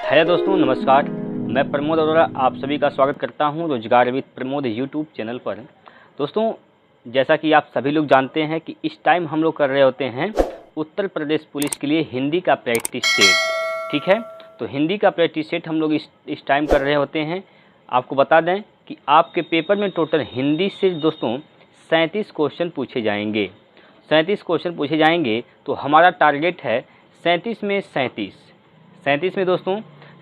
Hello दोस्तों, नमस्कार। मैं प्रमोद अरोड़ा आप सभी का स्वागत करता हूं रोजगार विद प्रमोद यूट्यूब चैनल पर। दोस्तों, जैसा कि आप सभी लोग जानते हैं कि इस टाइम हम लोग कर रहे होते हैं उत्तर प्रदेश पुलिस के लिए हिंदी का प्रैक्टिस सेट। ठीक है, तो हिंदी का प्रैक्टिस सेट हम लोग इस टाइम कर रहे होते हैं। आपको बता दें कि आपके पेपर में टोटल हिंदी से दोस्तों 37 क्वेश्चन पूछे जाएंगे। 37 क्वेश्चन पूछे जाएंगे, तो हमारा टारगेट है 37 में 37 में दोस्तों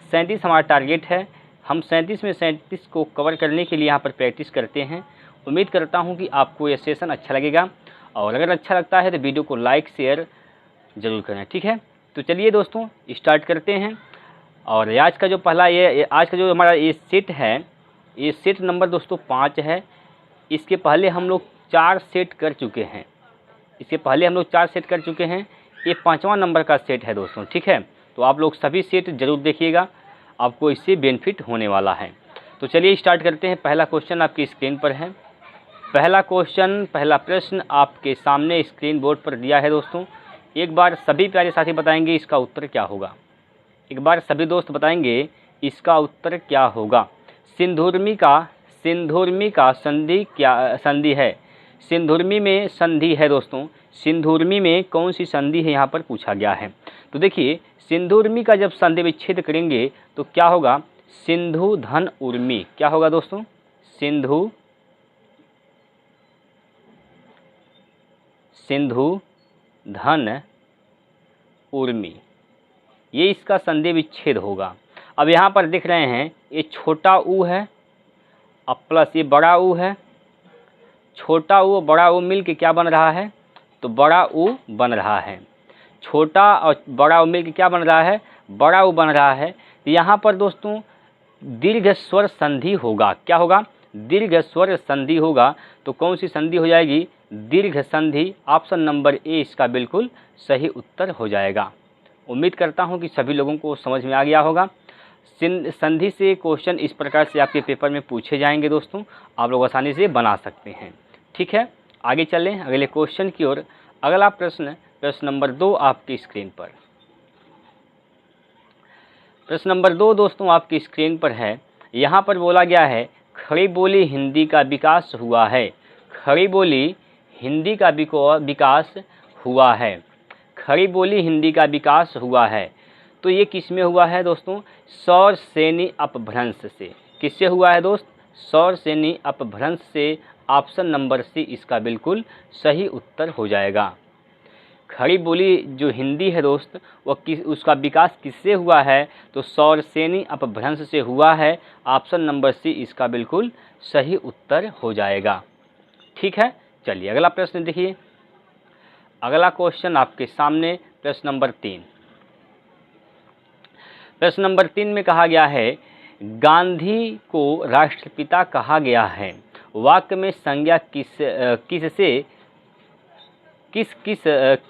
37 हमारा टारगेट है। हम 37 में 37 को कवर करने के लिए यहाँ पर प्रैक्टिस करते हैं। उम्मीद करता हूँ कि आपको ये सेशन अच्छा लगेगा, और अगर अच्छा लगता है तो वीडियो को लाइक शेयर ज़रूर करें। ठीक है, तो चलिए दोस्तों स्टार्ट करते हैं। और आज का जो पहला आज का जो हमारा ये सेट है, ये सेट नंबर दोस्तों 5 है। इसके पहले हम लोग 4 सेट कर चुके हैं। ये 5वां नंबर का सेट है दोस्तों। ठीक है, तो आप लोग सभी सेट जरूर देखिएगा, आपको इससे बेनिफिट होने वाला है। तो चलिए स्टार्ट करते हैं। पहला क्वेश्चन आपकी स्क्रीन पर है। पहला प्रश्न आपके सामने स्क्रीन बोर्ड पर दिया है दोस्तों। एक बार सभी प्यारे साथी बताएंगे इसका उत्तर क्या होगा। एक बार सभी दोस्त बताएंगे इसका उत्तर क्या होगा। सिंधुर्मी का संधि है। सिंधुर्मी में संधि है दोस्तों। सिंधुर्मी में कौन सी संधि है यहाँ पर पूछा गया है। तो देखिए, सिंधुर्मी का जब संधि विच्छेद करेंगे तो क्या होगा, सिंधु धन उर्मी। क्या होगा दोस्तों, सिंधु धन उर्मी, ये इसका संधि विच्छेद होगा। अब यहाँ पर देख रहे हैं ये छोटा ऊ है अब प्लस ये बड़ा ऊ है। छोटा ऊ और बड़ा ऊ मिल के क्या बन रहा है, तो बड़ा ऊ बन रहा है। छोटा और बड़ा ऊ मिल के क्या बन रहा है, बड़ा ऊ बन रहा है। तो यहाँ पर दोस्तों दीर्घ स्वर संधि होगा। क्या होगा, दीर्घ स्वर संधि होगा। तो कौन सी संधि हो जाएगी, दीर्घ संधि। ऑप्शन नंबर ए इसका बिल्कुल सही उत्तर हो जाएगा। उम्मीद करता हूँ कि सभी लोगों को समझ में आ गया होगा। संधि से क्वेश्चन इस प्रकार से आपके पेपर में पूछे जाएंगे दोस्तों, आप लोग आसानी से बना सकते हैं। ठीक है, आगे चलें अगले क्वेश्चन की ओर। अगला प्रश्न नंबर 2 आपकी स्क्रीन पर। प्रश्न नंबर 2 दोस्तों आपकी स्क्रीन पर है। यहाँ पर बोला गया है खड़ी बोली हिंदी का विकास हुआ है। खड़ी बोली हिंदी का विकास हुआ है। खड़ी बोली हिंदी का विकास हुआ है। तो ये किस में हुआ है दोस्तों, सौर सेनी अपभ्रंश से। किससे हुआ है दोस्त, सौर सेनी अपभ्रंश से। ऑप्शन नंबर सी इसका बिल्कुल सही उत्तर हो जाएगा। खड़ी बोली जो हिंदी है दोस्त उसका विकास किससे हुआ है, तो सौर सेनी अपभ्रंश से हुआ है। ऑप्शन नंबर सी इसका बिल्कुल सही उत्तर हो जाएगा। ठीक है, चलिए अगला प्रश्न देखिए। अगला क्वेश्चन आपके सामने प्रश्न नंबर 3। प्रश्न नंबर 3 में कहा गया है गांधी को राष्ट्रपिता कहा गया है। वाक्य में संज्ञा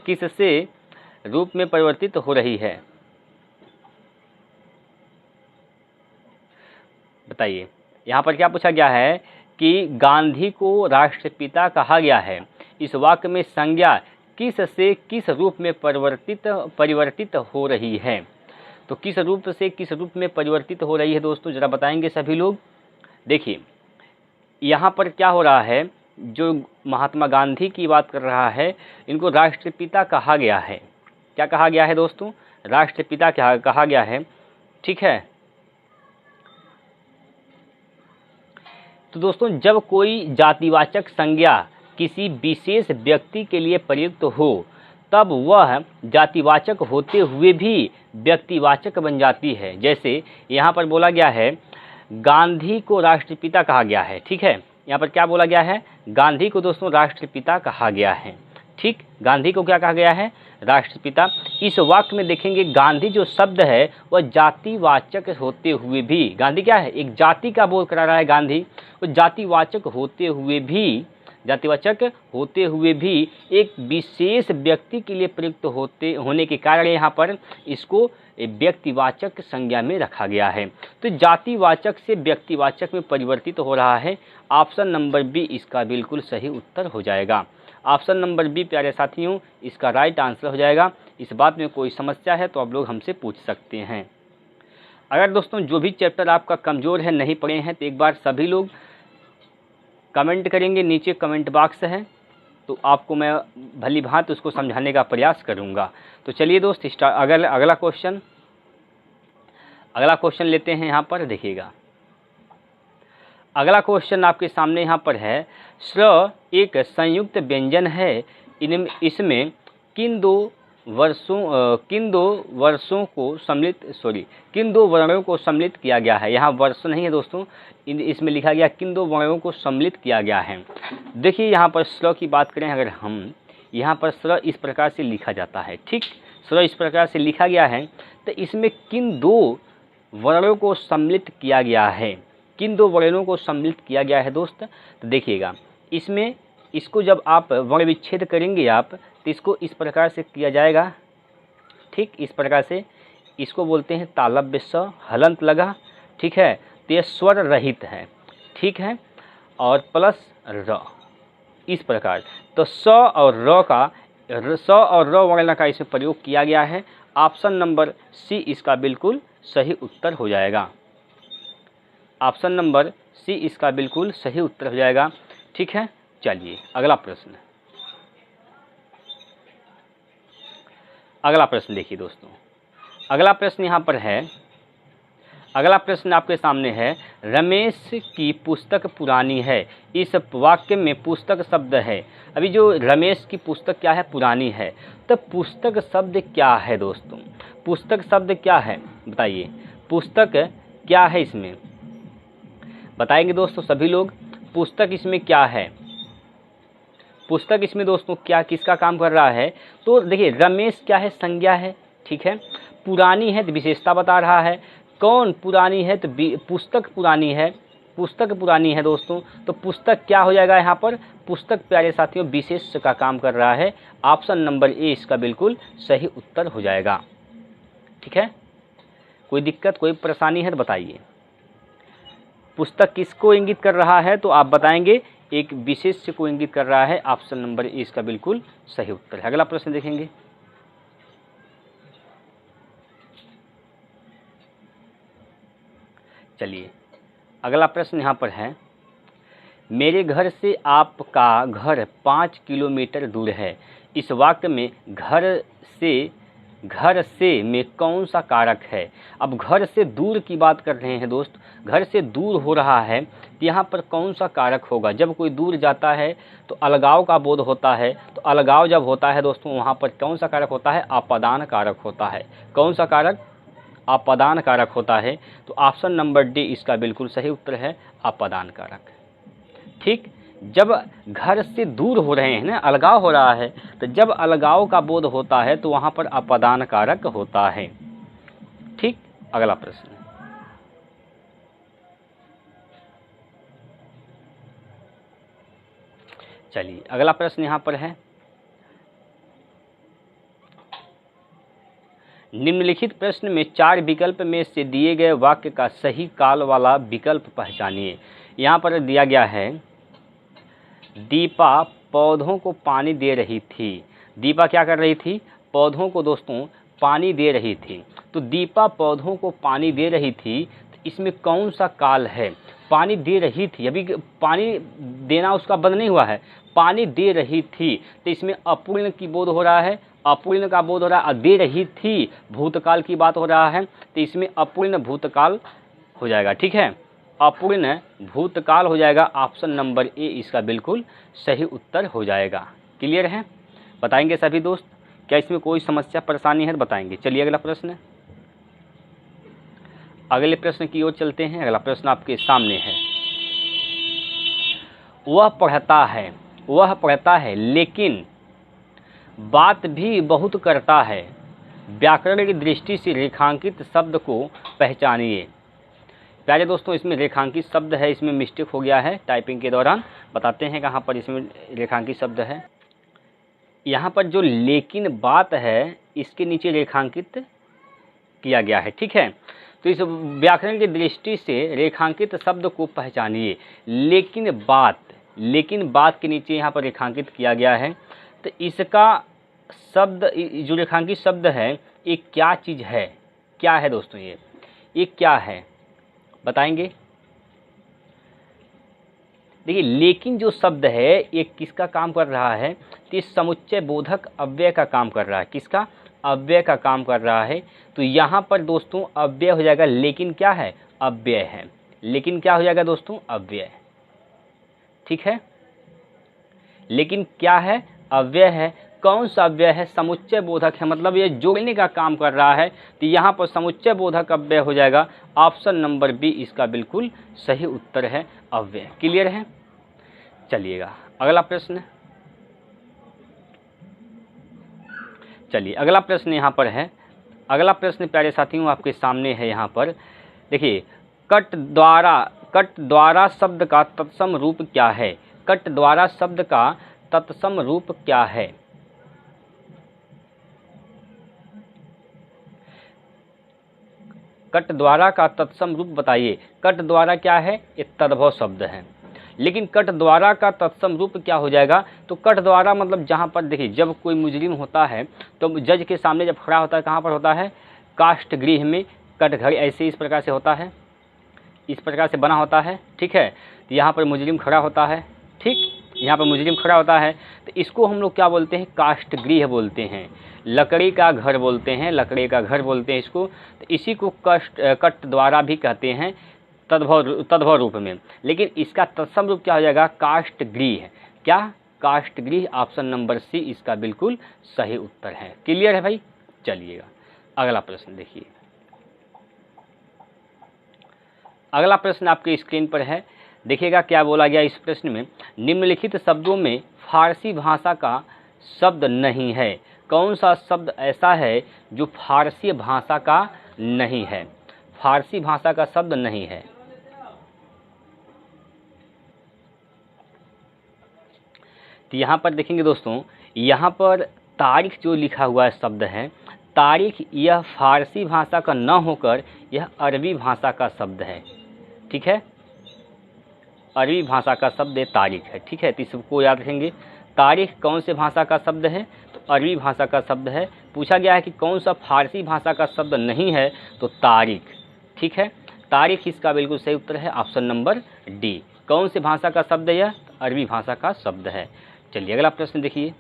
किससे रूप में परिवर्तित हो रही है, बताइए। यहाँ पर क्या पूछा गया है कि गांधी को राष्ट्रपिता कहा गया है। इस वाक्य में संज्ञा किस रूप में परिवर्तित हो रही है। तो किस रूप से किस रूप में परिवर्तित हो रही है दोस्तों, जरा बताएंगे सभी लोग। देखिए यहाँ पर क्या हो रहा है, जो महात्मा गांधी की बात कर रहा है, इनको राष्ट्रपिता कहा गया है। क्या कहा गया है दोस्तों, राष्ट्रपिता कहा गया है। ठीक है, तो दोस्तों जब कोई जातिवाचक संज्ञा किसी विशेष व्यक्ति के लिए प्रयुक्त हो तब वह जातिवाचक होते हुए भी व्यक्तिवाचक बन जाती है। जैसे यहाँ पर बोला गया है गांधी को राष्ट्रपिता कहा गया है। ठीक है, यहाँ पर क्या बोला गया है, गांधी को दोस्तों राष्ट्रपिता कहा गया है। ठीक, गांधी को क्या कहा गया है, राष्ट्रपिता। इस वाक्य में देखेंगे गांधी जो शब्द है वह जातिवाचक होते हुए भी, गांधी क्या है, एक जाति का बोध करा रहा है गांधी, वो जातिवाचक होते हुए भी एक विशेष व्यक्ति के लिए प्रयुक्त होने के कारण यहाँ पर इसको व्यक्तिवाचक संज्ञा में रखा गया है। तो जातिवाचक से व्यक्तिवाचक में परिवर्तित हो रहा है। ऑप्शन नंबर बी इसका बिल्कुल सही उत्तर हो जाएगा। ऑप्शन नंबर बी प्यारे साथियों इसका राइट आंसर हो जाएगा। इस बात में कोई समस्या है तो आप लोग हमसे पूछ सकते हैं। अगर दोस्तों जो भी चैप्टर आपका कमज़ोर है, नहीं पढ़े हैं, तो एक बार सभी लोग कमेंट करेंगे, नीचे कमेंट बॉक्स है, तो आपको मैं भली भांति उसको समझाने का प्रयास करूँगा। तो चलिए दोस्त अगला क्वेश्चन लेते हैं। यहाँ पर देखिएगा, अगला क्वेश्चन आपके सामने यहाँ पर है, स्र एक संयुक्त व्यंजन है, इसमें किन दो वर्णों को सम्मिलित किया गया है। यहाँ वर्ष नहीं है दोस्तों, इसमें लिखा गया किन दो वर्णों को सम्मिलित किया गया है। देखिए यहाँ पर स्र की बात करें अगर हम, यहाँ पर स्र इस प्रकार से लिखा जाता है, ठीक, स्र इस प्रकार से लिखा गया है, तो इसमें किन दो वर्णों को सम्मिलित किया गया है, किन दो वर्णों को सम्मिलित किया गया है दोस्त। तो देखिएगा, इसमें इसको जब आप वर्ण विच्छेद करेंगे आप, तो इसको इस प्रकार से किया जाएगा, ठीक, इस प्रकार से, इसको बोलते हैं तालव्य स, हलंत लगा, ठीक है, तो ये स्वर रहित है, ठीक है, और प्लस र, इस प्रकार। तो स और र वर्ण का इसमें प्रयोग किया गया है। ऑप्शन नंबर सी इसका बिल्कुल सही उत्तर हो जाएगा। ऑप्शन नंबर सी इसका बिल्कुल सही उत्तर हो जाएगा, ठीक है। चलिए अगला प्रश्न देखिए दोस्तों, अगला प्रश्न यहाँ पर है, अगला प्रश्न आपके सामने है, रमेश की पुस्तक पुरानी है, इस वाक्य में पुस्तक शब्द है। अभी जो रमेश की पुस्तक क्या है, पुरानी है, तो पुस्तक शब्द क्या है दोस्तों, पुस्तक शब्द क्या है बताइए, पुस्तक क्या है इसमें बताएंगे दोस्तों सभी लोग। पुस्तक इसमें क्या है, पुस्तक इसमें दोस्तों क्या किसका काम कर रहा है। तो देखिए रमेश क्या है, संज्ञा है, ठीक है, पुरानी है तो विशेषता बता रहा है, कौन पुरानी है तो पुस्तक पुरानी है, पुस्तक पुरानी है दोस्तों। तो पुस्तक क्या हो जाएगा यहाँ पर, पुस्तक प्यारे साथियों विशेष का काम कर रहा है। ऑप्शन नंबर ए इसका बिल्कुल सही उत्तर हो जाएगा, ठीक है। कोई दिक्कत कोई परेशानी है तो बताइए, पुस्तक किसको इंगित कर रहा है, तो आप बताएंगे एक विशेष को इंगित कर रहा है। ऑप्शन नंबर ए इसका बिल्कुल सही उत्तर है। अगला प्रश्न देखेंगे, चलिए अगला प्रश्न यहाँ पर है, मेरे घर से आपका घर 5 किलोमीटर दूर है, इस वाक्य में घर से में कौन सा कारक है। अब घर से दूर की बात कर रहे हैं दोस्त, घर से दूर हो रहा है, तो यहाँ पर कौन सा कारक होगा। जब कोई दूर जाता है तो अलगाव का बोध होता है, तो अलगाव जब होता है दोस्तों वहाँ पर कौन सा कारक होता है, आपादान कारक होता है। कौन सा कारक, आपादान कारक होता है। तो ऑप्शन नंबर डी इसका बिल्कुल सही उत्तर है, आपादान कारक, ठीक। जब घर से दूर हो रहे हैं ना, अलगाव हो रहा है, तो जब अलगाव का बोध होता है तो वहाँ पर आपादान कारक होता है, ठीक। अगला प्रश्न, चलिए अगला प्रश्न यहाँ पर है, निम्नलिखित प्रश्न में 4 विकल्प में से दिए गए वाक्य का सही काल वाला विकल्प पहचानिए। यहाँ पर दिया गया है, दीपा पौधों को पानी दे रही थी। दीपा क्या कर रही थी, पौधों को दोस्तों पानी दे रही थी। तो दीपा पौधों को पानी दे रही थी, तो इसमें कौन सा काल है। पानी दे रही थी, अभी पानी देना उसका बंद नहीं हुआ है, पानी दे रही थी, तो इसमें अपूर्ण की बोध हो रहा है, अपूर्ण का बोध हो रहा है। दे रही थी भूतकाल की बात हो रहा है, तो इसमें अपूर्ण भूतकाल हो जाएगा, ठीक है, अपूर्ण भूतकाल हो जाएगा। ऑप्शन नंबर ए इसका बिल्कुल सही उत्तर हो जाएगा। क्लियर है, बताएंगे सभी दोस्त, क्या इसमें कोई समस्या परेशानी है तो बताएंगे। चलिए अगला प्रश्न, अगले प्रश्न की ओर चलते हैं। अगला प्रश्न आपके सामने है, वह पढ़ता है लेकिन बात भी बहुत करता है, व्याकरण की दृष्टि से रेखांकित शब्द को पहचानिए। प्यारे दोस्तों इसमें रेखांकित शब्द है, इसमें मिस्टेक हो गया है टाइपिंग के दौरान, बताते हैं कहाँ पर इसमें रेखांकित शब्द है। यहाँ पर जो लेकिन बात है इसके नीचे रेखांकित किया गया है, ठीक है। तो इस व्याकरण की दृष्टि से रेखांकित शब्द को पहचानिए। लेकिन बात के नीचे यहाँ पर रेखांकित किया गया है, तो इसका शब्द जो रेखांकित शब्द है ये क्या चीज़ है, क्या है दोस्तों, ये क्या है बताएंगे? देखिए लेकिन जो शब्द है ये किसका काम कर रहा है? तो इस समुच्चय बोधक अव्यय का काम कर रहा है। किसका? अव्यय का काम कर रहा है। तो यहाँ पर दोस्तों अव्यय हो जाएगा, लेकिन क्या है? अव्यय है। लेकिन क्या हो जाएगा दोस्तों? अव्यय। ठीक है, लेकिन क्या है? अव्यय है। कौन सा अव्यय है? समुच्चय बोधक है, मतलब ये जोड़ने का काम कर रहा है। तो यहाँ पर समुच्चय बोधक अव्यय हो जाएगा। ऑप्शन नंबर बी इसका बिल्कुल सही उत्तर है, अव्यय। क्लियर है? चलिएगा अगला प्रश्न। चलिए अगला प्रश्न यहाँ पर है। अगला प्रश्न प्यारे साथियों आपके सामने है। यहाँ पर देखिए, कट द्वारा शब्द का तत्सम रूप क्या है? कट द्वारा शब्द का तत्सम रूप क्या है? कट द्वारा का तत्सम रूप बताइए। कट द्वारा क्या है? ये तद्भव शब्द है। लेकिन कट द्वारा का तत्सम रूप क्या हो जाएगा? तो कट द्वारा मतलब जहाँ पर देखिए जब कोई मुजरिम होता है तो जज के सामने जब खड़ा होता है, कहाँ पर होता है? काष्ठगृह में। कटघर ऐसे इस प्रकार से होता है, इस प्रकार से बना होता है। ठीक है, तो यहाँ पर मुजरिम खड़ा होता है। ठीक, यहाँ पर मुजरिम खड़ा होता है तो इसको हम लोग क्या बोलते हैं? काष्ठगृह बोलते हैं, लकड़ी का घर बोलते हैं, लकड़ी का घर बोलते हैं इसको। तो इसी को कट द्वारा भी कहते हैं तद्भव रूप में। लेकिन इसका तत्सम रूप क्या हो जाएगा? काष्ठगृह। क्या? काष्ठगृह। ऑप्शन नंबर सी इसका बिल्कुल सही उत्तर है। क्लियर है भाई? चलिएगा अगला प्रश्न देखिए। अगला प्रश्न आपके स्क्रीन पर है, देखिएगा क्या बोला गया इस प्रश्न में। निम्नलिखित शब्दों में फारसी भाषा का शब्द नहीं है। कौन सा शब्द ऐसा है जो फारसी भाषा का नहीं है? फारसी भाषा का शब्द नहीं है। तो यहाँ पर देखेंगे दोस्तों, यहाँ पर तारीख जो लिखा हुआ शब्द है, तारीख, यह फारसी भाषा का न होकर यह अरबी भाषा का शब्द है। ठीक है, अरबी भाषा का शब्द तारीख है। ठीक है, तो इसको याद रखेंगे। तारीख कौन से भाषा का शब्द है? तो अरबी भाषा का शब्द है। पूछा गया है कि कौन सा फारसी भाषा का शब्द नहीं है? तो तारीख। ठीक है, तारीख इसका बिल्कुल सही उत्तर है, ऑप्शन नंबर डी। कौन से भाषा का शब्द है? यह अरबी भाषा का शब्द है। चलिए अगला प्रश्न देखिए।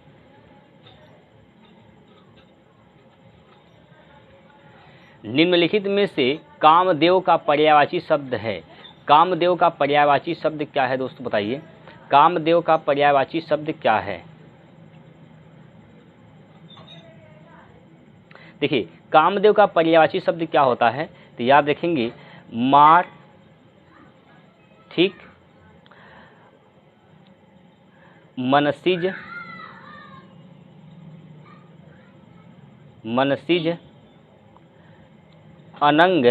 निम्नलिखित में से कामदेव का पर्यायवाची शब्द है। कामदेव का पर्यायवाची शब्द क्या है दोस्तों बताइए? कामदेव का पर्यायवाची शब्द क्या है? देखिए कामदेव का पर्यायवाची शब्द क्या होता है? तो याद रखेंगे, मार, ठीक, मनसिज, अनंग,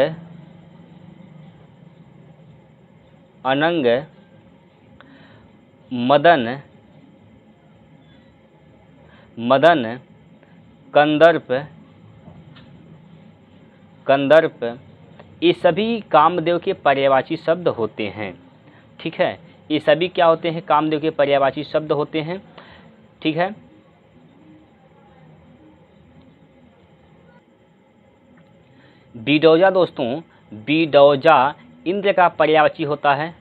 मदन, कंदर्प, ये सभी कामदेव के पर्यायवाची शब्द होते हैं। ठीक है, ये सभी क्या होते हैं? कामदेव के पर्यायवाची शब्द होते हैं। ठीक है, बिडौजा दोस्तों, बिडौजा इंद्र का पर्यायवाची होता है।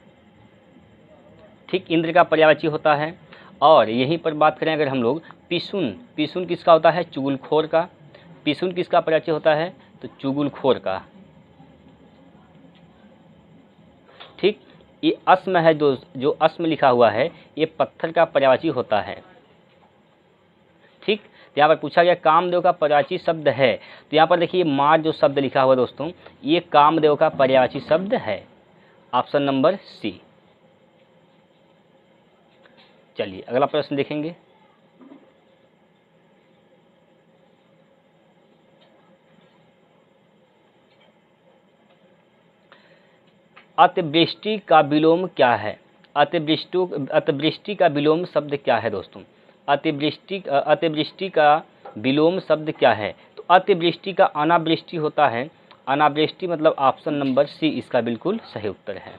ठीक, इंद्र का पर्यायवाची होता है। और यहीं पर बात करें अगर हम लोग, पिसुन, पिसुन किसका होता है? चुगलखोर का। पिसुन किसका पर्यायवाची होता है? तो चुगलखोर का। ठीक, ये अस्म है, जो अस्म लिखा हुआ है ये पत्थर का पर्यायवाची होता है। ठीक, यहाँ पर पूछा गया कामदेव का पर्यायवाची शब्द है, तो यहाँ पर देखिए मार जो शब्द लिखा हुआ है दोस्तों, ये कामदेव का पर्यायवाची शब्द है, ऑप्शन नंबर सी। चलिए अगला प्रश्न देखेंगे। अतिवृष्टि का विलोम क्या है? अतिवृष्टि का विलोम शब्द क्या है दोस्तों? अतिवृष्टि का विलोम शब्द क्या है? तो अतिवृष्टि का अनावृष्टि होता है। अनावृष्टि मतलब ऑप्शन नंबर सी इसका बिल्कुल सही उत्तर है।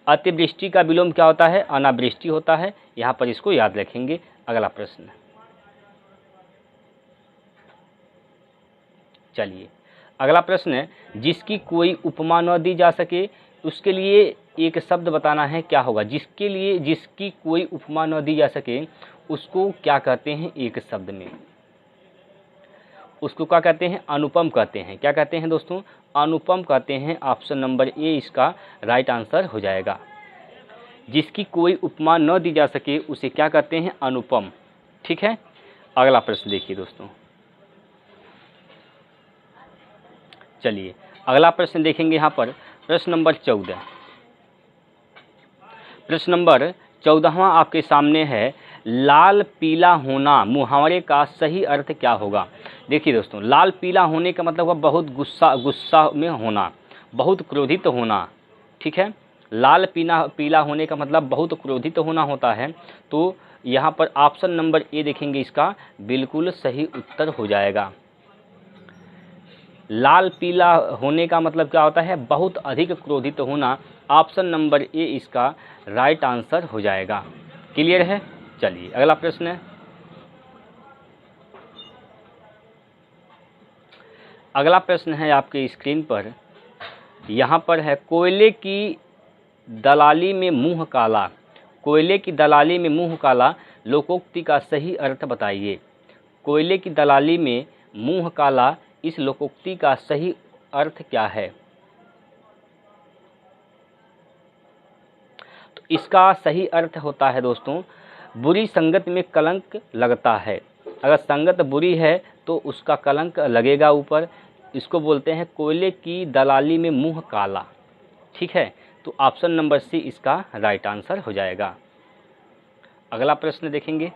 अतिवृष्टि का विलोम क्या होता है? अनावृष्टि होता है। यहाँ पर इसको याद रखेंगे। अगला प्रश्न, चलिए अगला प्रश्न है, जिसकी कोई उपमा न दी जा सके उसके लिए एक शब्द बताना है, क्या होगा? जिसकी कोई उपमा न दी जा सके उसको क्या कहते हैं एक शब्द में? उसको क्या कहते हैं? अनुपम कहते हैं। क्या कहते हैं दोस्तों? अनुपम कहते हैं। ऑप्शन नंबर ए इसका राइट आंसर हो जाएगा। जिसकी कोई उपमा न दी जा सके उसे क्या कहते हैं? अनुपम। ठीक है, अगला प्रश्न देखिए दोस्तों। चलिए अगला प्रश्न देखेंगे यहाँ पर, प्रश्न नंबर 14। प्रश्न नंबर 14वां आपके सामने है, लाल पीला होना मुहावरे का सही अर्थ क्या होगा? देखिए दोस्तों, लाल पीला होने का मतलब है बहुत गुस्सा में होना, बहुत क्रोधित होना। ठीक है, लाल पीला होने का मतलब बहुत क्रोधित होना होता है। तो यहाँ पर ऑप्शन नंबर ए देखेंगे, इसका बिल्कुल सही उत्तर हो जाएगा। लाल पीला होने का मतलब क्या होता है? बहुत अधिक क्रोधित होना। ऑप्शन नंबर ए इसका राइट आंसर हो जाएगा। क्लियर है? चलिए अगला प्रश्न है। अगला प्रश्न है आपके स्क्रीन पर, यहाँ पर है, कोयले की दलाली में मुंह काला। कोयले की दलाली में मुंह काला लोकोक्ति का सही अर्थ बताइए। कोयले की दलाली में मुंह काला, इस लोकोक्ति का सही अर्थ क्या है? तो इसका सही अर्थ होता है दोस्तों, बुरी संगत में कलंक लगता है। अगर संगत बुरी है तो उसका कलंक लगेगा ऊपर। इसको बोलते हैं कोयले की दलाली में मुंह काला। ठीक है, तो ऑप्शन नंबर सी इसका राइट आंसर हो जाएगा। अगला प्रश्न देखेंगे।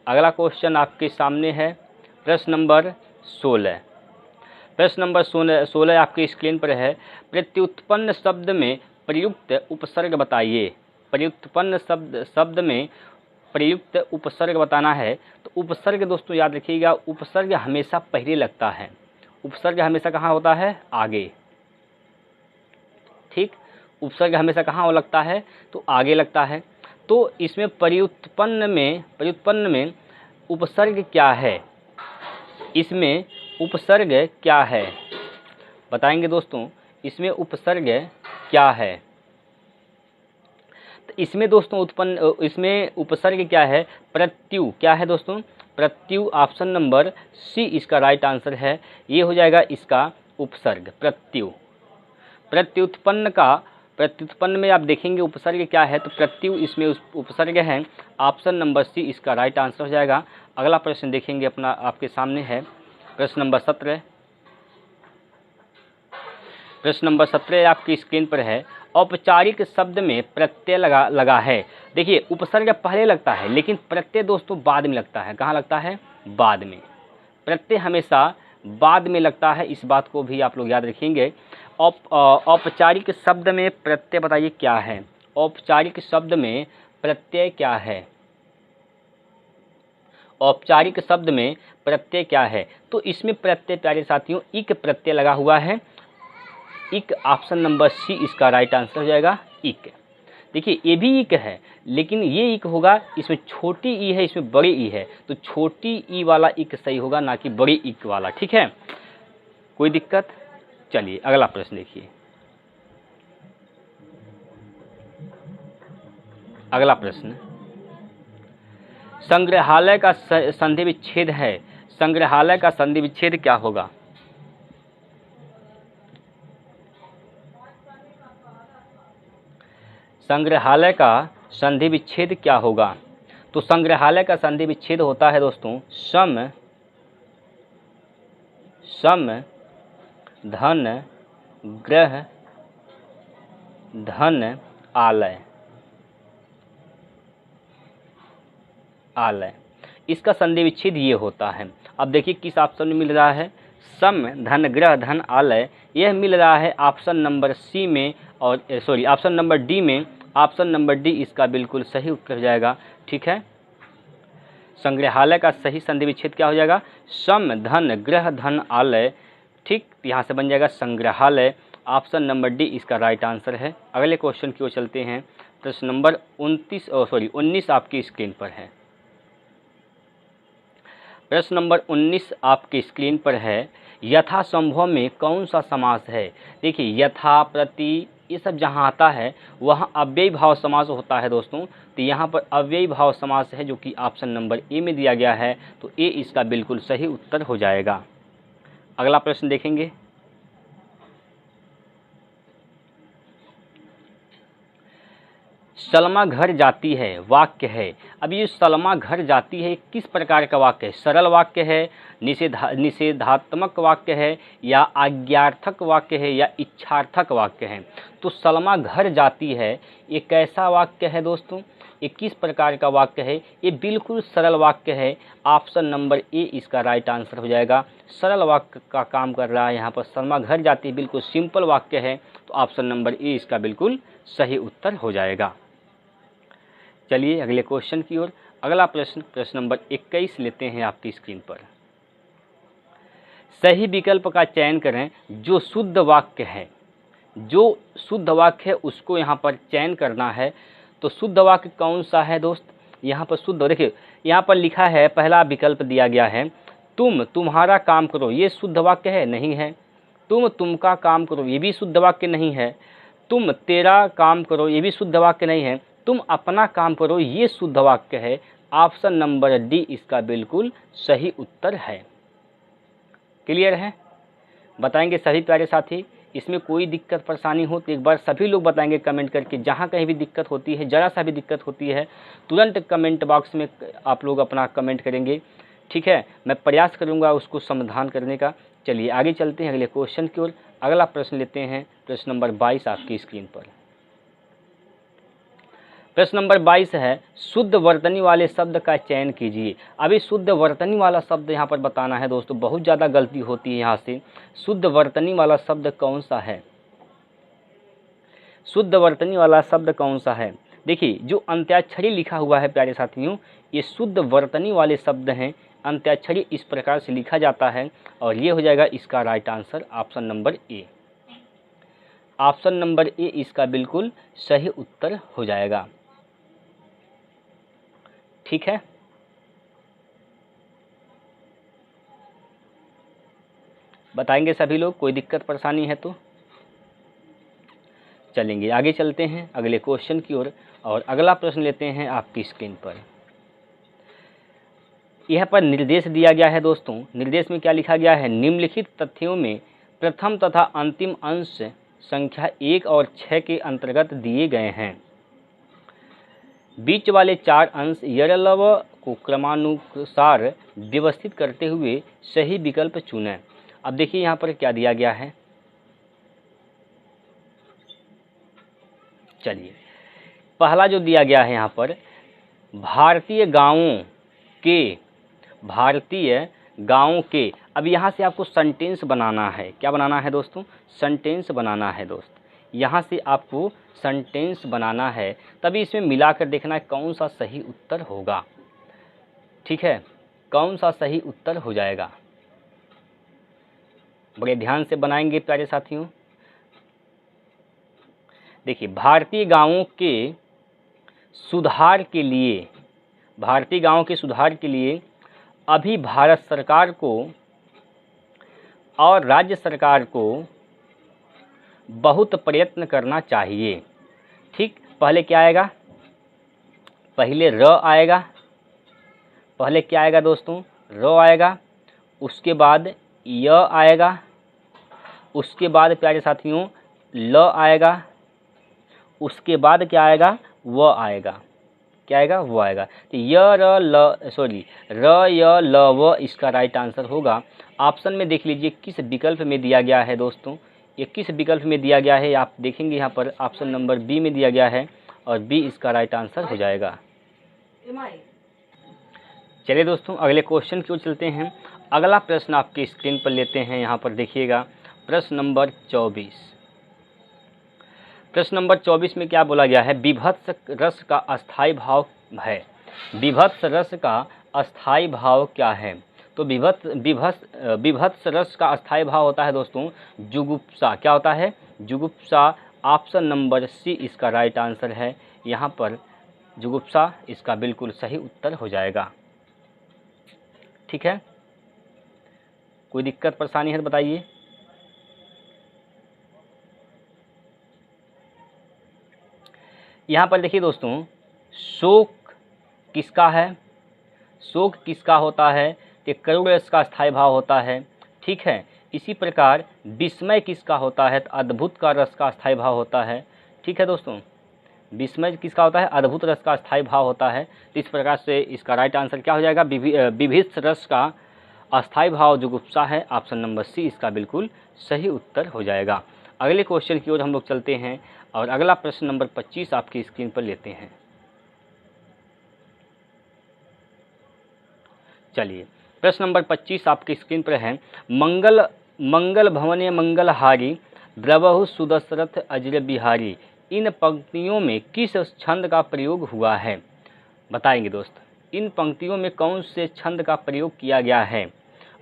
अगला क्वेश्चन आपके सामने है, प्रश्न नंबर 16। प्रश्न नंबर 16 आपकी स्क्रीन पर है, प्रत्युत्पन्न शब्द में प्रयुक्त उपसर्ग बताइए। प्रत्युत्पन्न शब्द में प्रयुक्त उपसर्ग बताना है। तो उपसर्ग दोस्तों याद रखिएगा, उपसर्ग हमेशा पहले लगता है। उपसर्ग हमेशा कहाँ होता है? आगे। ठीक, उपसर्ग हमेशा कहाँ लगता है? तो आगे लगता है। तो इसमें प्रत्युत्पन्न में उपसर्ग क्या है? इसमें उपसर्ग क्या है बताएंगे दोस्तों, इसमें उपसर्ग क्या है? तो इसमें दोस्तों इसमें उपसर्ग क्या है? प्रत्यु। क्या है दोस्तों? प्रत्यु। ऑप्शन नंबर सी इसका राइट आंसर है। ये हो जाएगा इसका उपसर्ग, प्रत्यु। प्रत्युत्पन्न में आप देखेंगे उपसर्ग क्या है, तो प्रत्यु इसमें उपसर्ग है। ऑप्शन नंबर सी इसका राइट आंसर हो जाएगा। अगला प्रश्न देखेंगे अपना, आपके सामने है प्रश्न नंबर 17। प्रश्न नंबर 17 आपकी स्क्रीन पर है, औपचारिक शब्द में प्रत्यय लगा है। देखिए उपसर्ग पहले लगता है लेकिन प्रत्यय दोस्तों बाद में लगता है। कहाँ लगता है? बाद में। प्रत्यय हमेशा बाद में लगता है, इस बात को भी आप लोग याद रखेंगे। औपचारिक शब्द में प्रत्यय बताइए क्या है? औपचारिक शब्द में प्रत्यय क्या है? औपचारिक शब्द में प्रत्यय क्या है? तो इसमें प्रत्यय प्यारे साथियों इक प्रत्यय लगा हुआ है। इक, ऑप्शन नंबर सी इसका राइट आंसर हो जाएगा, इक। देखिए ये भी इक है लेकिन ये इक होगा, इसमें छोटी ई है, इसमें बड़ी ई है, तो छोटी ई वाला इक सही होगा, ना कि बड़ी इक वाला। ठीक है, कोई दिक्कत? चलिए अगला प्रश्न देखिए। अगला प्रश्न, संग्रहालय का संधि विच्छेद है। संग्रहालय का संधि विच्छेद क्या होगा? संग्रहालय का संधि विच्छेद क्या होगा? तो संग्रहालय का संधि विच्छेद होता है दोस्तों, सम धन ग्रह धन आलय। इसका संधि विच्छेद ये होता है। अब देखिए किस ऑप्शन में मिल रहा है? सम धन ग्रह धन आलय। यह मिल रहा है ऑप्शन नंबर सी में, और सॉरी ऑप्शन नंबर डी में। ऑप्शन नंबर डी इसका बिल्कुल सही उत्तर हो जाएगा। ठीक है, संग्रहालय का सही संधि विच्छेद क्या हो जाएगा? सम धन ग्रह धन आलय। ठीक, यहाँ से बन जाएगा संग्रहालय। ऑप्शन नंबर डी इसका राइट आंसर है। अगले क्वेश्चन की ओर चलते हैं। प्रश्न नंबर 19 आपकी स्क्रीन पर है। प्रश्न नंबर 19 आपके स्क्रीन पर है, यथासंभव में कौन सा समास है। देखिए यथा, प्रति, ये सब जहाँ आता है वहाँ अव्ययी भाव समास होता है दोस्तों। तो यहाँ पर अव्ययी भाव समास है जो कि ऑप्शन नंबर ए में दिया गया है, तो ए इसका बिल्कुल सही उत्तर हो जाएगा। अगला प्रश्न देखेंगे। सलमा घर जाती है वाक्य है। अब ये सलमा घर जाती है किस प्रकार का वाक्य है, सरल वाक्य है, निषेधात्मक वाक्य है, या आज्ञार्थक वाक्य है, या इच्छार्थक वाक्य है। तो सलमा घर जाती है ये कैसा वाक्य है दोस्तों, ये किस प्रकार का वाक्य है, ये बिल्कुल सरल वाक्य है। ऑप्शन नंबर ए इसका राइट आंसर हो जाएगा। सरल वाक्य का काम कर रहा है यहाँ पर, सलमा घर जाती है बिल्कुल सिंपल वाक्य है, तो ऑप्शन नंबर ए इसका बिल्कुल सही उत्तर हो जाएगा। चलिए अगले क्वेश्चन की ओर। अगला प्रश्न, प्रश्न नंबर 21 लेते हैं आपकी स्क्रीन पर। सही विकल्प का चयन करें जो शुद्ध वाक्य है। जो शुद्ध वाक्य है उसको यहाँ पर चयन करना है। तो शुद्ध वाक्य कौन सा है दोस्त, यहाँ पर शुद्ध, देखिए यहाँ पर लिखा है, पहला विकल्प दिया गया है तुम तुम्हारा काम करो, ये शुद्ध वाक्य है, नहीं है। तुम का काम करो, ये भी शुद्ध वाक्य नहीं है। तुम तेरा काम करो, ये भी शुद्ध वाक्य नहीं है। तुम अपना काम करो, ये शुद्ध वाक्य है। ऑप्शन नंबर डी इसका बिल्कुल सही उत्तर है। क्लियर है, बताएंगे सभी प्यारे साथी। इसमें कोई दिक्कत परेशानी हो तो एक बार सभी लोग बताएंगे कमेंट करके। जहाँ कहीं भी दिक्कत होती है, ज़रा सा भी दिक्कत होती है, तुरंत कमेंट बॉक्स में आप लोग अपना कमेंट करेंगे, ठीक है। मैं प्रयास करूँगा उसको समाधान करने का। चलिए आगे चलते हैं अगले क्वेश्चन की ओर। अगला प्रश्न लेते हैं, प्रश्न नंबर 22 आपकी स्क्रीन पर। प्रश्न नंबर 22 है, शुद्ध वर्तनी वाले शब्द का चयन कीजिए। अभी शुद्ध वर्तनी वाला शब्द यहाँ पर बताना है दोस्तों, बहुत ज़्यादा गलती होती है यहाँ से। शुद्ध वर्तनी वाला शब्द कौन सा है, शुद्ध वर्तनी वाला शब्द कौन सा है। देखिए जो अंत्याक्षरी लिखा हुआ है प्यारे साथियों, ये शुद्ध वर्तनी वाले शब्द हैं। अंत्याक्षरी इस प्रकार से लिखा जाता है, और ये हो जाएगा इसका right answer option number A. Option number A इसका बिल्कुल सही उत्तर हो जाएगा, ठीक है। बताएंगे सभी लोग, कोई दिक्कत परेशानी है तो। चलेंगे आगे चलते हैं अगले क्वेश्चन की ओर, और अगला प्रश्न लेते हैं आपकी स्क्रीन पर। यह पर निर्देश दिया गया है दोस्तों। निर्देश में क्या लिखा गया है, निम्नलिखित तथ्यों में प्रथम तथा अंतिम अंश संख्या 1 और 6 के अंतर्गत दिए गए हैं। बीच वाले 4 अंश यरलव को क्रमानुसार व्यवस्थित करते हुए सही विकल्प चुनें। अब देखिए यहाँ पर क्या दिया गया है। चलिए पहला जो दिया गया है यहाँ पर, भारतीय गांवों के। अब यहाँ से आपको सेंटेंस बनाना है। क्या बनाना है दोस्तों, सेंटेंस बनाना है दोस्त। यहाँ से आपको सेंटेंस बनाना है, तभी इसमें मिलाकर देखना है कौन सा सही उत्तर होगा, ठीक है, कौन सा सही उत्तर हो जाएगा। बड़े ध्यान से बनाएंगे प्यारे साथियों। देखिए भारतीय गांवों के सुधार के लिए अभी भारत सरकार को और राज्य सरकार को बहुत प्रयत्न करना चाहिए। ठीक, पहले क्या आएगा, पहले र आएगा, पहले क्या आएगा दोस्तों, र आएगा, उसके बाद य आएगा, उसके बाद प्यारे साथियों ल आएगा, उसके बाद क्या आएगा, व आएगा। क्या आएगा, वो आएगा। तो र य ल व इसका राइट आंसर होगा। ऑप्शन में देख लीजिए किस विकल्प में दिया गया है दोस्तों, ये किस विकल्प में दिया गया है आप देखेंगे यहाँ पर ऑप्शन नंबर बी में दिया गया है, और बी इसका राइट आंसर हो जाएगा। चलिए दोस्तों अगले क्वेश्चन की ओर चलते हैं। अगला प्रश्न आपकी स्क्रीन पर लेते हैं, यहाँ पर देखिएगा प्रश्न नंबर 24। प्रश्न नंबर 24 में क्या बोला गया है, विभत्स रस का अस्थाई भाव है। विभत्स रस का अस्थाई भाव क्या है। तो विभत्स रस का अस्थाई भाव होता है दोस्तों जुगुप्सा। क्या होता है, जुगुप्सा। ऑप्शन नंबर सी इसका राइट आंसर है। यहाँ पर जुगुप्सा इसका बिल्कुल सही उत्तर हो जाएगा, ठीक। ठीक है, कोई दिक्कत परेशानी है तो बताइए। यहाँ पर देखिए दोस्तों, शोक किसका है, शोक किसका होता है कि करुण रस का स्थायी भाव होता है, ठीक है। इसी प्रकार विस्मय किसका होता है, तो अद्भुत का रस का स्थायी भाव होता है, ठीक है दोस्तों। विस्मय किसका होता है, अद्भुत रस का स्थायी भाव होता है। तो इस प्रकार से इसका राइट आंसर क्या हो जाएगा, विभिन्न रस का अस्थायी भाव जुगुप्सा है, ऑप्शन नंबर सी इसका बिल्कुल सही उत्तर हो जाएगा। अगले क्वेश्चन की ओर हम लोग चलते हैं और अगला प्रश्न नंबर 25 आपकी स्क्रीन पर लेते हैं। चलिए, प्रश्न नंबर 25 आपकी स्क्रीन पर है, मंगल भवने मंगलहारी द्रवहु सुदशरथ अजर बिहारी, इन पंक्तियों में किस छंद का प्रयोग हुआ है। बताएंगे दोस्त, इन पंक्तियों में कौन से छंद का प्रयोग किया गया है।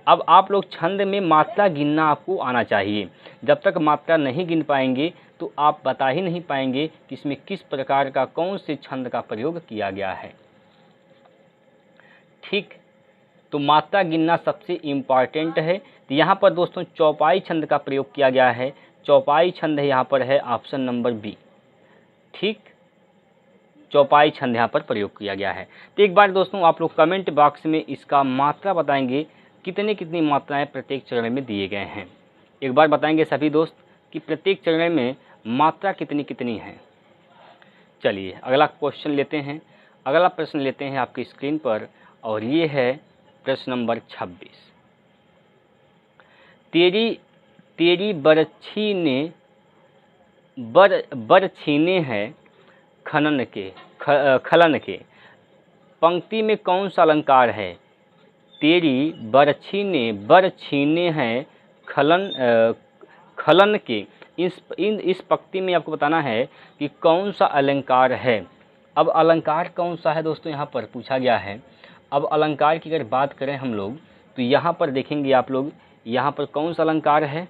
अब आप लोग छंद में मात्रा गिनना आपको आना चाहिए। जब तक मात्रा नहीं गिन पाएंगे तो आप बता ही नहीं पाएंगे कि इसमें किस प्रकार का कौन से छंद का प्रयोग किया गया है, ठीक। तो मात्रा गिनना सबसे इम्पॉर्टेंट है। तो यहाँ पर दोस्तों चौपाई छंद का प्रयोग किया गया है, चौपाई छंद यहाँ पर है ऑप्शन नंबर बी, ठीक। चौपाई छंद यहाँ पर प्रयोग किया गया है। तो एक बार दोस्तों आप लोग कमेंट बॉक्स में इसका मात्रा बताएंगे, कितनी मात्राएं प्रत्येक चरण में दिए गए हैं। एक बार बताएंगे सभी दोस्त कि प्रत्येक चरण में मात्रा कितनी है। चलिए अगला क्वेश्चन लेते हैं, अगला प्रश्न लेते हैं आपकी स्क्रीन पर, और ये है प्रश्न नंबर 26। तेरी बरछी ने बर छीने हैं खलन के, पंक्ति में कौन सा अलंकार है। तेरी बरछी ने बर छीने हैं खलन के, इस पंक्ति में आपको बताना है कि कौन सा अलंकार है। अब अलंकार कौन सा है दोस्तों यहाँ पर पूछा गया है। अब अलंकार की अगर बात करें हम लोग तो यहाँ पर देखेंगे आप लोग, यहाँ पर कौन सा अलंकार है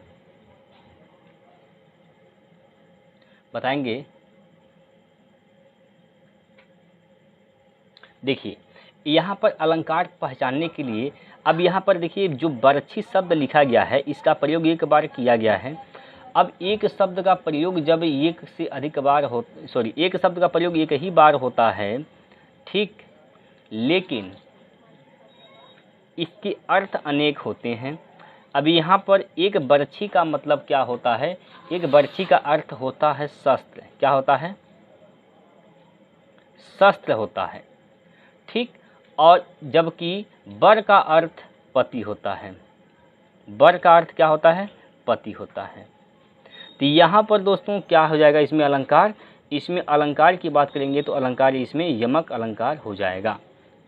बताएंगे। देखिए यहाँ पर अलंकार पहचानने के लिए, अब यहाँ पर देखिए जो बरछी शब्द लिखा गया है इसका प्रयोग एक बार किया गया है। अब एक शब्द का प्रयोग जब एक से अधिक बार एक शब्द का प्रयोग एक ही बार होता है, ठीक, लेकिन इसके अर्थ अनेक होते हैं। अब यहाँ पर एक बरछी का मतलब क्या होता है, एक बरछी का अर्थ होता है शस्त्र, क्या होता है, शस्त्र होता है, ठीक। और जबकि बर का अर्थ पति होता है, बर का अर्थ क्या होता है, पति होता है। तो यहाँ पर दोस्तों क्या हो जाएगा इसमें अलंकार, इसमें अलंकार की बात करेंगे तो अलंकार इसमें यमक अलंकार हो जाएगा।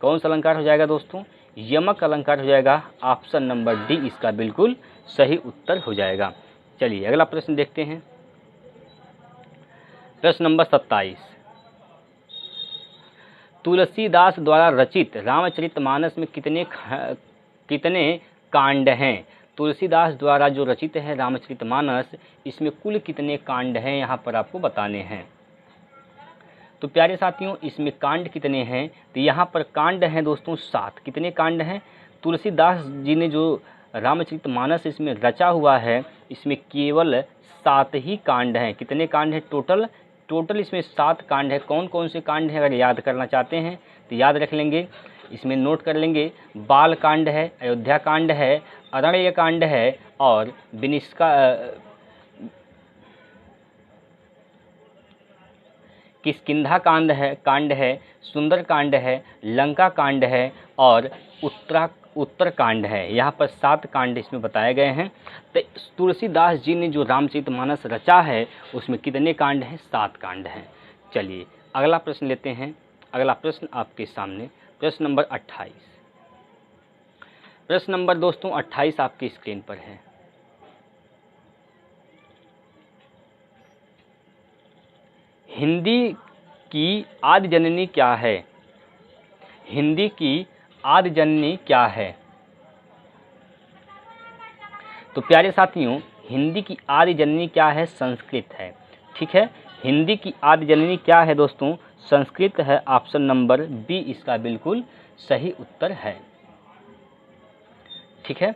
कौन सा अलंकार हो जाएगा दोस्तों, यमक अलंकार हो जाएगा, ऑप्शन नंबर डी इसका बिल्कुल सही उत्तर हो जाएगा। चलिए अगला प्रश्न देखते हैं, प्रश्न नंबर 27। तुलसीदास द्वारा रचित रामचरितमानस में कितने कांड हैं। तुलसीदास द्वारा जो रचित है रामचरितमानस, इसमें कुल कितने कांड हैं यहाँ पर आपको बताने हैं। तो प्यारे साथियों इसमें कांड कितने हैं, तो यहाँ पर कांड हैं दोस्तों 7। कितने कांड हैं, तुलसीदास जी ने जो रामचरितमानस इसमें रचा हुआ है इसमें केवल 7 ही कांड हैं। कितने कांड हैं टोटल इसमें 7 कांड है। कौन कौन से कांड हैं अगर याद करना चाहते हैं तो याद रख लेंगे, इसमें नोट कर लेंगे। बाल कांड है, अयोध्या कांड है, अरण्य कांड है और किष्किंधा कांड है, सुंदर कांड है, लंका कांड है और उत्तर कांड है। यहाँ पर 7 कांड इसमें बताए गए हैं। तो तुलसीदास जी ने जो रामचरितमानस रचा है उसमें कितने कांड हैं, 7 कांड हैं। चलिए अगला प्रश्न लेते हैं, अगला प्रश्न आपके सामने प्रश्न नंबर 28। प्रश्न नंबर दोस्तों 28 आपकी स्क्रीन पर है। हिंदी की आदि जननी क्या है, हिंदी की आदि जननी क्या है। तो प्यारे साथियों हिंदी की आदि जननी क्या है, संस्कृत है, ठीक है। हिंदी की आदि जननी क्या है दोस्तों, संस्कृत है, ऑप्शन नंबर बी इसका बिल्कुल सही उत्तर है। ठीक है।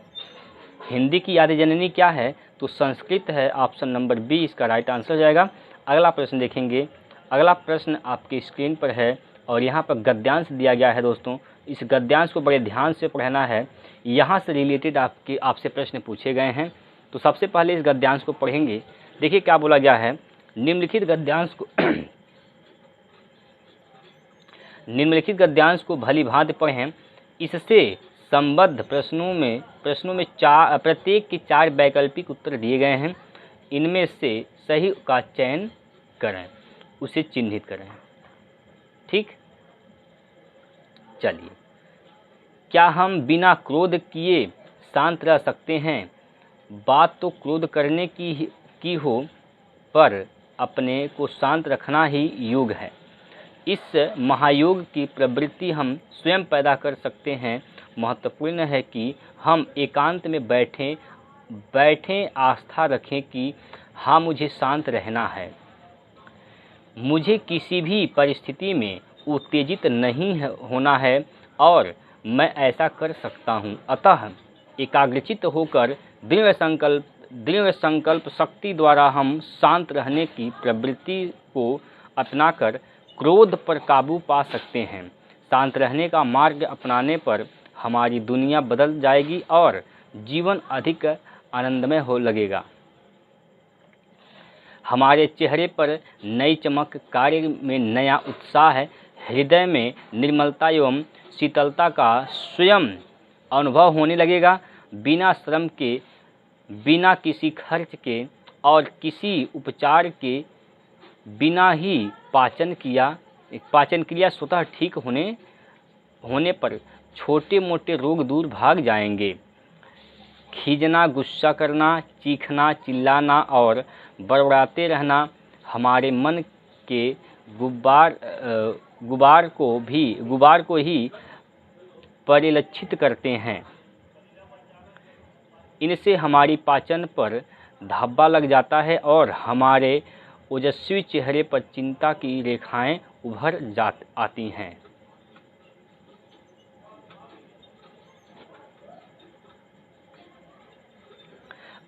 हिंदी की आदि जननी क्या है? तो संस्कृत है। ऑप्शन नंबर बी इसका राइट आंसर हो जाएगा। अगला प्रश्न देखेंगे। अगला प्रश्न आपके स्क्रीन पर है और यहाँ पर गद्यांश दिया गया है दोस्तों। इस गद्यांश को बड़े ध्यान से पढ़ना है, यहाँ से रिलेटेड आपसे प्रश्न पूछे गए हैं। तो सबसे पहले इस गद्यांश को पढ़ेंगे। देखिए क्या बोला गया है। निम्नलिखित गद्यांश को भली भांति पढ़ें। इससे संबद्ध प्रश्नों में प्रत्येक के 4 वैकल्पिक उत्तर दिए गए हैं। इनमें से सही का चयन करें, उसे चिन्हित करें। ठीक, चलिए। क्या हम बिना क्रोध किए शांत रह सकते हैं? बात तो क्रोध करने की हो, पर अपने को शांत रखना ही योग है। इस महायोग की प्रवृत्ति हम स्वयं पैदा कर सकते हैं। महत्वपूर्ण है कि हम एकांत में बैठें आस्था रखें कि हाँ, मुझे शांत रहना है, मुझे किसी भी परिस्थिति में उत्तेजित नहीं होना है और मैं ऐसा कर सकता हूँ। अतः एकाग्रचित्त होकर दृढ़ संकल्प शक्ति द्वारा हम शांत रहने की प्रवृत्ति को अपनाकर क्रोध पर काबू पा सकते हैं। शांत रहने का मार्ग अपनाने पर हमारी दुनिया बदल जाएगी और जीवन अधिक आनंदमय हो लगेगा। हमारे चेहरे पर नई चमक, कार्य में नया उत्साह है, हृदय में निर्मलता एवं शीतलता का स्वयं अनुभव होने लगेगा। बिना श्रम के, बिना किसी खर्च के और किसी उपचार के बिना ही पाचन क्रिया स्वतः ठीक होने पर छोटे मोटे रोग दूर भाग जाएंगे। खींचना, गुस्सा करना, चीखना, चिल्लाना और बड़बड़ाते रहना हमारे मन के गुबार को ही परिलक्षित करते हैं। इनसे हमारी पाचन पर धब्बा लग जाता है और हमारे ओजस्वी चेहरे पर चिंता की रेखाएं उभर आती हैं।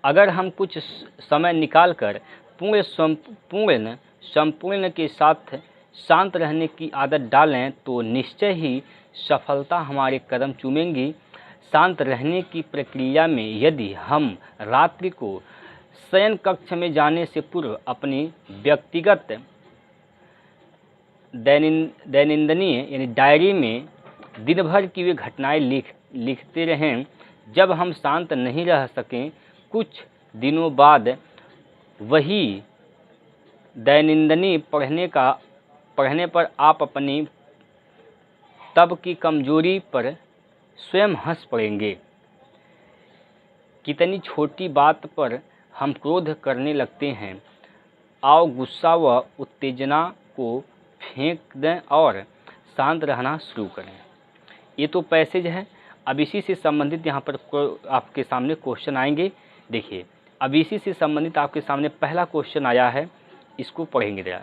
अगर हम कुछ समय निकालकर संपूर्ण के साथ शांत रहने की आदत डालें तो निश्चय ही सफलता हमारे कदम चूमेंगी। शांत रहने की प्रक्रिया में यदि हम रात्रि को शयन कक्ष में जाने से पूर्व अपनी व्यक्तिगत दैनंदिनी यानी डायरी में दिन भर की वे घटनाएं लिखते रहें। जब हम शांत नहीं रह सकें, कुछ दिनों बाद वही दैनंदिनी पढ़ने पर आप अपनी तब की कमजोरी पर स्वयं हंस पड़ेंगे। कितनी छोटी बात पर हम क्रोध करने लगते हैं। आओ गुस्सा व उत्तेजना को फेंक दें और शांत रहना शुरू करें। ये तो पैसेज है। अब इसी से संबंधित यहाँ पर आपके सामने क्वेश्चन आएंगे। देखिए, अब इसी से संबंधित आपके सामने पहला क्वेश्चन आया है, इसको पढ़ेंगे जरा।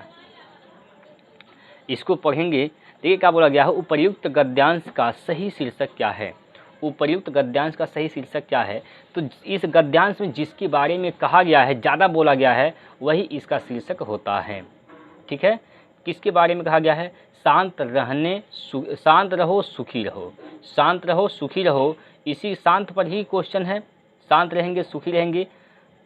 इसको पढ़ेंगे। देखिए क्या बोला गया है। उपर्युक्त गद्यांश का सही शीर्षक क्या है? उपर्युक्त गद्यांश का सही शीर्षक क्या है? तो इस गद्यांश में जिसके बारे में कहा गया है, ज़्यादा बोला गया है, वही इसका शीर्षक होता है। ठीक है। किसके बारे में कहा गया है? शांत रहो, सुखी रहो। शांत रहो, सुखी रहो, इसी शांत पर ही क्वेश्चन है। शांत रहेंगे, सुखी रहेंगे।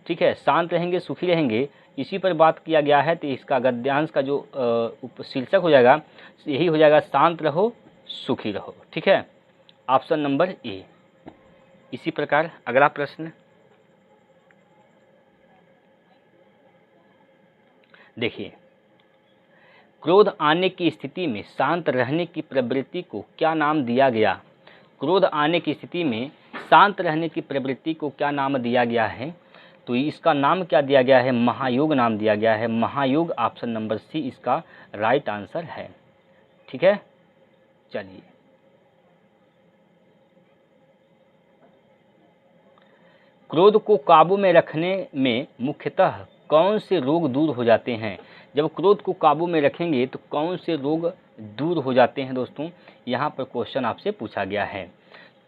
ठीक है, शांत रहेंगे, सुखी रहेंगे, इसी पर बात किया गया है। तो इसका गद्यांश का जो शीर्षक हो जाएगा, यही हो जाएगा, शांत रहो, सुखी रहो। ठीक है, ऑप्शन नंबर ए। इसी प्रकार अगला प्रश्न देखिए। क्रोध आने की स्थिति में शांत रहने की प्रवृत्ति को क्या नाम दिया गया? क्रोध आने की स्थिति में शांत रहने की प्रवृत्ति को क्या नाम दिया गया है? तो इसका नाम क्या दिया गया है? महायोग नाम दिया गया है। महायोग ऑप्शन नंबर सी इसका राइट आंसर है। ठीक है, चलिए। क्रोध को काबू में रखने में मुख्यतः कौन से रोग दूर हो जाते हैं? जब क्रोध को काबू में रखेंगे तो कौन से रोग दूर हो जाते हैं दोस्तों? यहाँ पर क्वेश्चन आपसे पूछा गया है।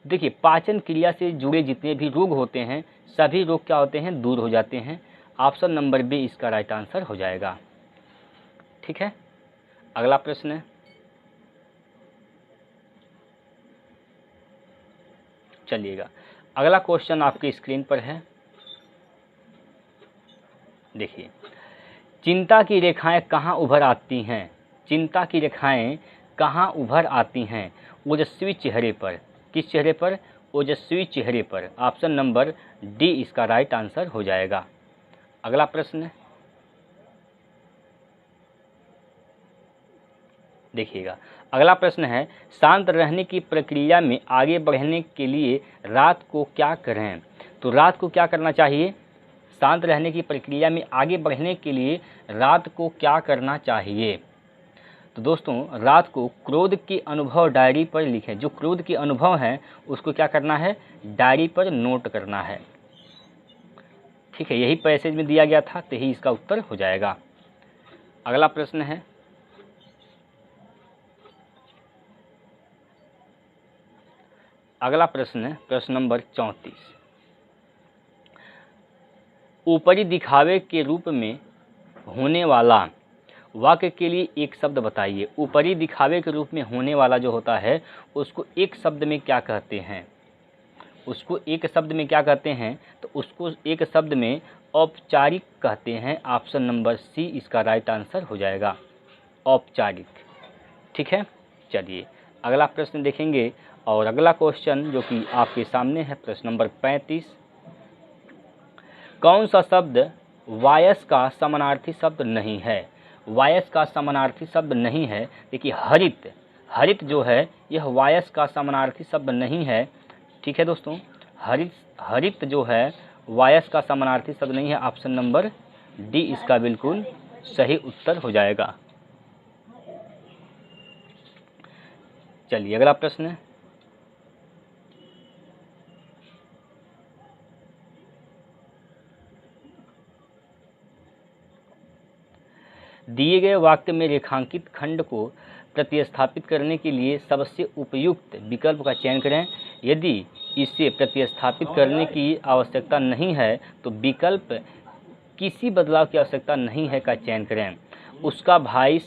देखिए पाचन क्रिया से जुड़े जितने भी रोग होते हैं सभी रोग क्या होते हैं, दूर हो जाते हैं। ऑप्शन नंबर बी इसका राइट आंसर हो जाएगा। ठीक है, अगला प्रश्न है, चलिएगा अगला क्वेश्चन आपकी स्क्रीन पर है। देखिए, चिंता की रेखाएं कहाँ उभर आती हैं? चिंता की रेखाएं कहाँ उभर आती हैं? ओजस्वी चेहरे पर। किस चेहरे पर? ओजस्वी चेहरे पर। ऑप्शन नंबर डी इसका राइट आंसर हो जाएगा। अगला प्रश्न देखिएगा, अगला प्रश्न है, शांत रहने की प्रक्रिया में आगे बढ़ने के लिए रात को क्या करें? तो रात को क्या करना चाहिए? शांत रहने की प्रक्रिया में आगे बढ़ने के लिए रात को क्या करना चाहिए? तो दोस्तों रात को क्रोध की अनुभव डायरी पर लिखें। जो क्रोध की अनुभव हैं उसको क्या करना है? डायरी पर नोट करना है। ठीक है, यही पैसेज में दिया गया था, तो यही इसका उत्तर हो जाएगा। अगला प्रश्न है, अगला प्रश्न है प्रश्न नंबर 34। ऊपरी दिखावे के रूप में होने वाला वाक्य के लिए एक शब्द बताइए। ऊपरी दिखावे के रूप में होने वाला जो होता है उसको एक शब्द में क्या कहते हैं? उसको एक शब्द में क्या कहते हैं? तो उसको एक शब्द में औपचारिक कहते हैं। ऑप्शन नंबर सी इसका राइट आंसर हो जाएगा, औपचारिक। ठीक है, चलिए अगला प्रश्न देखेंगे। और अगला क्वेश्चन जो कि आपके सामने है प्रश्न नंबर 35। कौन सा शब्द वायस का समानार्थी शब्द नहीं है? वायस का समानार्थी शब्द नहीं है। देखिए हरित, हरित जो है यह वायस का समानार्थी शब्द नहीं है। ठीक है दोस्तों, हरित, हरित जो है वायस का समानार्थी शब्द नहीं है। ऑप्शन नंबर डी इसका बिल्कुल सही उत्तर हो जाएगा। चलिए अगला प्रश्न है, दिए गए वाक्य में रेखांकित खंड को प्रतिस्थापित करने के लिए सबसे उपयुक्त विकल्प का चयन करें। यदि इसे प्रतिस्थापित करने की आवश्यकता नहीं है तो विकल्प किसी बदलाव की आवश्यकता नहीं है का चयन करें। उसका भाई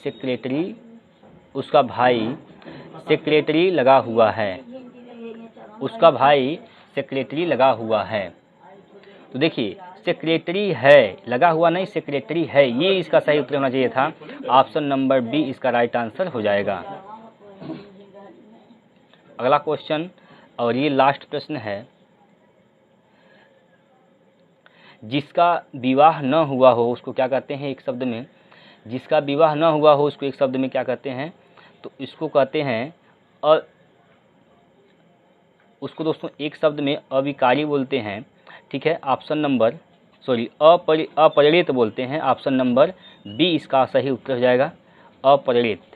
सेक्रेटरी लगा हुआ है। उसका भाई सेक्रेटरी लगा हुआ है। तो देखिए सेक्रेटरी है, लगा हुआ नहीं, सेक्रेटरी है, ये इसका सही उत्तर होना चाहिए था। ऑप्शन नंबर बी इसका राइट आंसर हो जाएगा। अगला क्वेश्चन और ये लास्ट प्रश्न है, जिसका विवाह न हुआ हो उसको क्या कहते हैं? एक शब्द में, जिसका विवाह न हुआ हो उसको एक शब्द में क्या कहते हैं? तो इसको कहते हैं उसको दोस्तों एक शब्द में अविकारी बोलते हैं। ठीक है, ऑप्शन नंबर अपरिणित बोलते हैं। ऑप्शन नंबर बी इसका सही उत्तर हो जाएगा, अपरिणित।